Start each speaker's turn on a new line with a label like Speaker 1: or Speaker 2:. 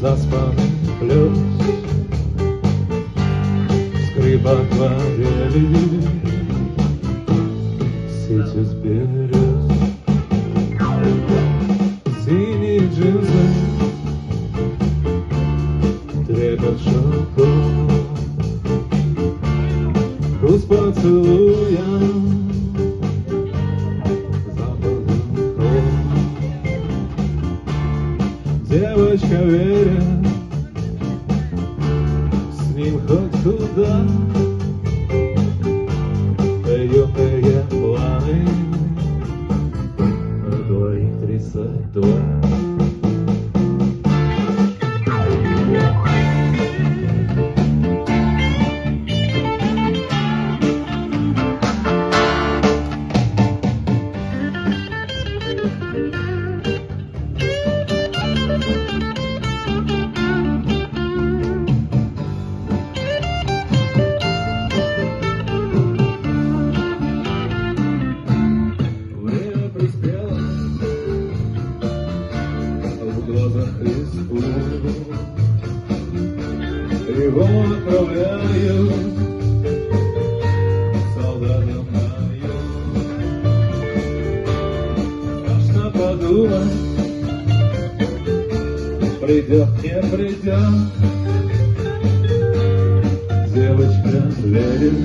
Speaker 1: заспанный плюс. Скрип акварели, сеть из берез. Синие джинсы, трепет шелков, вкус поцелуя, запах духов. Девочка верит, с ним хоть куда. Юные планы, двоих 32. В глазах испуг, его отправляют солдатам на юг. Страшно подумать, придет, не придет. Девочка верит,